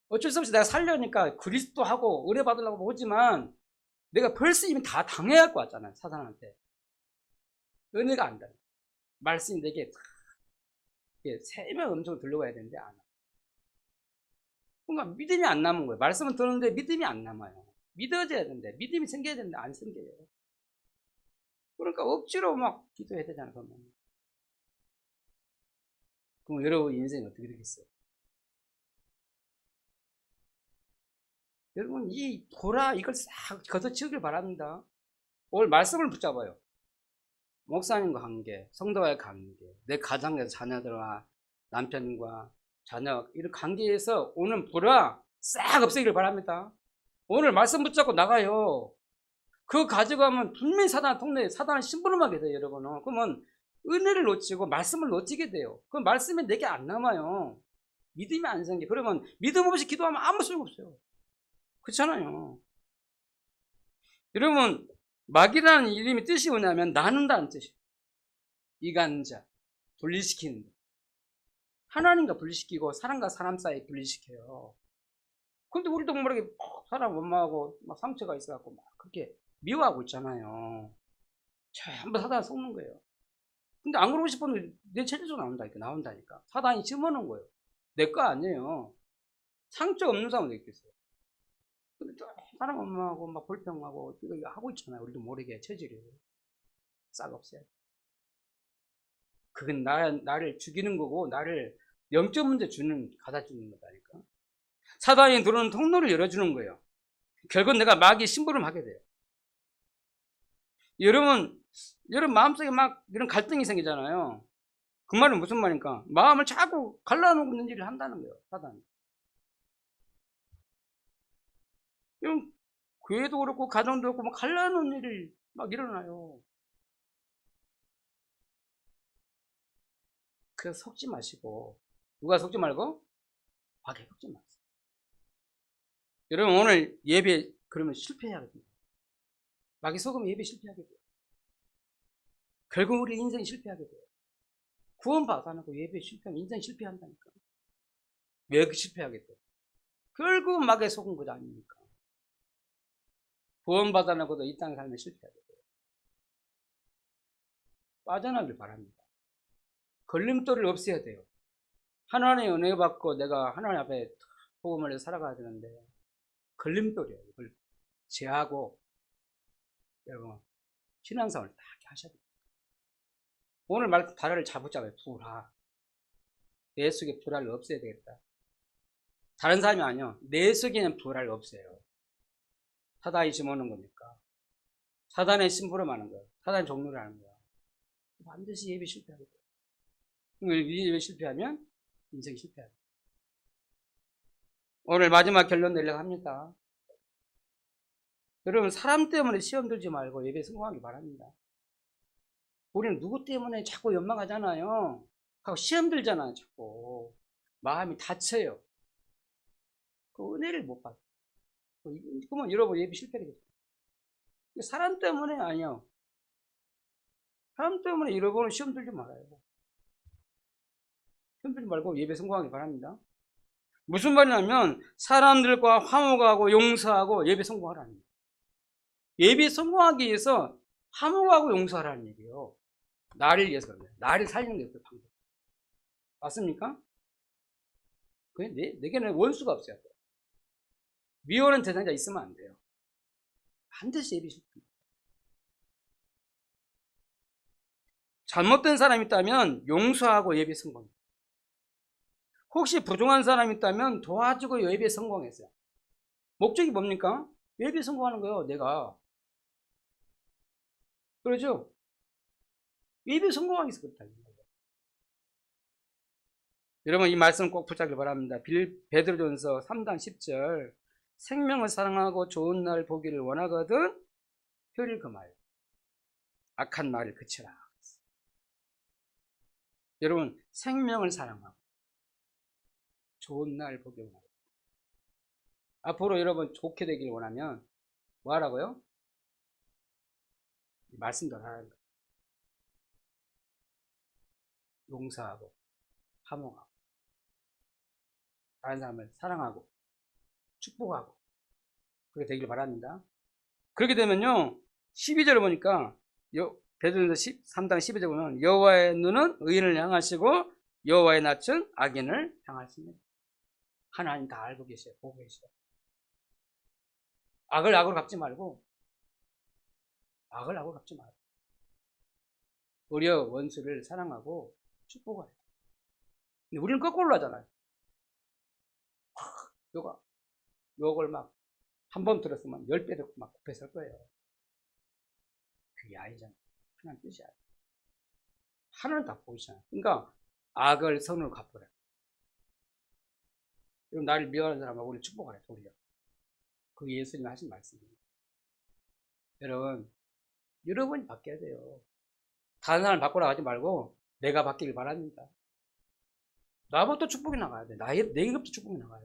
어쩔 수 없이 내가 살려니까 그리스도하고 은혜 받으려고 오지만 내가 벌써 이미 다 당해갖고 왔잖아요. 사단한테. 은혜가 안 돼. 말씀이 내게 세면 음성을 들려와야 되는데 안 와. 그러니까 믿음이 안 남은 거예요. 말씀은 듣는데 믿음이 안 남아요. 믿어져야 되는데 믿음이 생겨야 되는데 안 생겨요. 그러니까 억지로 막 기도해야 되잖아요. 그럼 여러분 인생이 어떻게 되겠어요? 여러분 이 도라 이걸 싹 걷어치우길 바랍니다. 오늘 말씀을 붙잡아요. 목사님과 관계, 성도와의 관계, 내 가정에서 자녀들과 남편과 자녀 이런 관계에서 오는 불화 싹 없애기를 바랍니다. 오늘 말씀 붙잡고 나가요. 그거 가져가면 분명히 사단 통로에 사단을 심부름하게 돼요, 여러분은. 그러면 은혜를 놓치고 말씀을 놓치게 돼요. 그 말씀이 내게 안 남아요. 믿음이 안 생겨. 그러면 믿음 없이 기도하면 아무 소용 없어요. 그렇잖아요. 여러분, 마귀라는 이름의 뜻이 뭐냐면 나눈다는 뜻이에요. 이간자, 분리시키는 거. 하나님과 분리시키고 사람과 사람 사이에 분리시켜요. 근데 우리도 모르게 사람 원망하고 막 상처가 있어갖고 막 그렇게 미워하고 있잖아요. 전부 사단 속는 거예요. 근데 안 그러고 싶었는데 내 체질로 나온다니까. 사단이 집어넣은 거예요. 내 거 아니에요. 상처 없는 사람도 있겠어요. 근데 사람 원망하고 막 불평하고 이거 하고 있잖아요. 우리도 모르게 체질이. 싹 없애요. 그건 나를 죽이는 거고 나를 영적 문제 가다 주는 거다니까. 사단이 들어오는 통로를 열어주는 거예요. 결국 내가 마귀의 심부름 하게 돼요. 여러분 마음속에 막 이런 갈등이 생기잖아요. 그 말은 무슨 말입니까? 마음을 자꾸 갈라놓는 일을 한다는 거예요, 사단이. 이런 교회도 그렇고 가정도 그렇고 막 갈라놓는 일이 막 일어나요. 그래서 속지 마시고. 누가 속지 말고? 마귀에 속지 마세요. 여러분 오늘 예배 그러면 실패해야겠네요. 마귀 속으면 예배 실패하게 돼요. 결국 우리 인생이 실패하게 돼요. 구원 받아놓고 예배 실패하면 인생 실패한다니까. 왜 실패하게 돼요? 결국 마귀에 속은 것 아닙니까? 구원 받아놓고도 이 땅에 살면 실패하게 돼요. 빠져나길 바랍니다. 걸림돌을 없애야 돼요. 하나님의 은혜 받고 내가 하나님 앞에 복음을 해서 살아가야 되는데 걸림돌이에요. 이걸 제하고 여러분 신앙생활을 다 하셔야 돼요. 오늘 말 단어를 잡았잖아요. 불화. 내 속에 불화를 없애야 되겠다. 다른 사람이 아니요. 내 속에는 불화를 없애요. 사단이 심어놓은 겁니까? 사단의 심부름하는 거예요. 사단의 종류를 하는 거예요. 반드시 예배 실패하게 돼요. 예배 실패하면 인생이 실패하게 돼요. 오늘 마지막 결론 내려고 합니다. 여러분 사람 때문에 시험 들지 말고 예배 성공하기 바랍니다. 우리는 누구 때문에 자꾸 연망하잖아요. 하고 시험 들잖아요. 자꾸 마음이 다쳐요. 그 은혜를 못 받아요. 그러면 여러분 예배 실패하겠죠. 사람 때문에 아니요. 사람 때문에 여러분은 시험 들지 말아요. 시험 들지 말고 예배 성공하기 바랍니다. 무슨 말이냐면 사람들과 화목하고 용서하고 예배 성공하라는 얘기예요. 예배 성공하기 위해서 화목하고 용서하라는 얘기예요. 나를 위해서 그래요. 나를 살리는 게 그 방법. 맞습니까? 내게는 원수가 없어야 돼요. 미워하는 대상자 있으면 안 돼요. 반드시 예배 실패합니다. 잘못된 사람이 있다면 용서하고 예배 성공. 혹시 부족한 사람이 있다면 도와주고 예배 성공했어요. 목적이 뭡니까? 예배 성공하는 거예요, 내가. 그러죠? 예배 성공하기 위해서 그렇다. 여러분 이 말씀 꼭 붙잡길 바랍니다. 베드로전서 3장 10절 생명을 사랑하고 좋은 날 보기를 원하거든 혀를 금하여 악한 말을 그치라. 여러분 생명을 사랑하고 좋은 날 보기를 원하고 앞으로 여러분 좋게 되기를 원하면 뭐 하라고요? 말씀도 하라는 거예요. 용서하고 화목하고 다른 사람을 사랑하고 축복하고 그렇게 되길 바랍니다. 그렇게 되면요 12절을 보니까 베드로전서 3장 12절 보면 여호와의 눈은 의인을 향하시고 여호와의 낯은 악인을 향하십니다. 하나님 다 알고 계셔요. 보고 계셔요. 악을 악으로 갚지 말고 악을 악으로 갚지 말고 오히려 원수를 사랑하고 축복하라. 근데 우리는 거꾸로 하잖아요. 욕을 막 한 번 들었으면 10배 듣고 막 굽해 설 거예요. 그게 아니잖아요. 하나님 뜻이 아니에요. 하나님 다 보이잖아요. 그러니까 악을 선으로 갚으라. 그럼 나를 미워하는 사람하고 우리 축복하라. 도리어. 그게 예수님이 하신 말씀입니다. 여러분이 바뀌어야 돼요. 다른 사람 바꾸라 하지 말고 내가 바뀌길 바랍니다. 나부터 축복이 나가야 돼. 내게부터 축복이 나가요.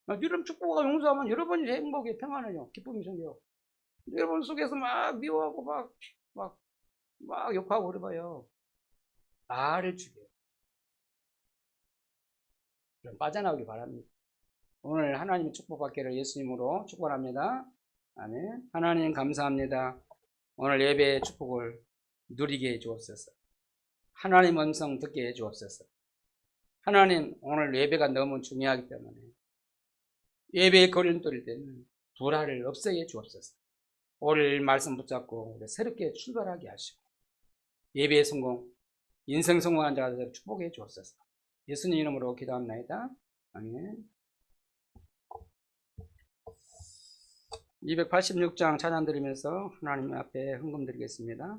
여러분 축복과 용서하면 여러분이 행복해, 평안해요. 기쁨이 생겨요. 여러분 속에서 막 미워하고 막 욕하고 그래봐요. 나를 죽여요. 그럼 빠져나오기 바랍니다. 오늘 하나님의 축복받기를 예수님으로 축복합니다. 아멘. 하나님 감사합니다. 오늘 예배의 축복을 누리게 해주옵소서. 하나님 음성 듣게 해주옵소서. 하나님 오늘 예배가 너무 중요하기 때문에 예배의 걸림돌일 때는 불화를 없애게 해주옵소서. 오늘 말씀 붙잡고 새롭게 출발하게 하시고 예배의 성공, 인생 성공한 자들 축복해 주옵소서. 예수님 이름으로 기도합니다. 아멘. 286장 찬양 드리면서 하나님 앞에 헌금 드리겠습니다.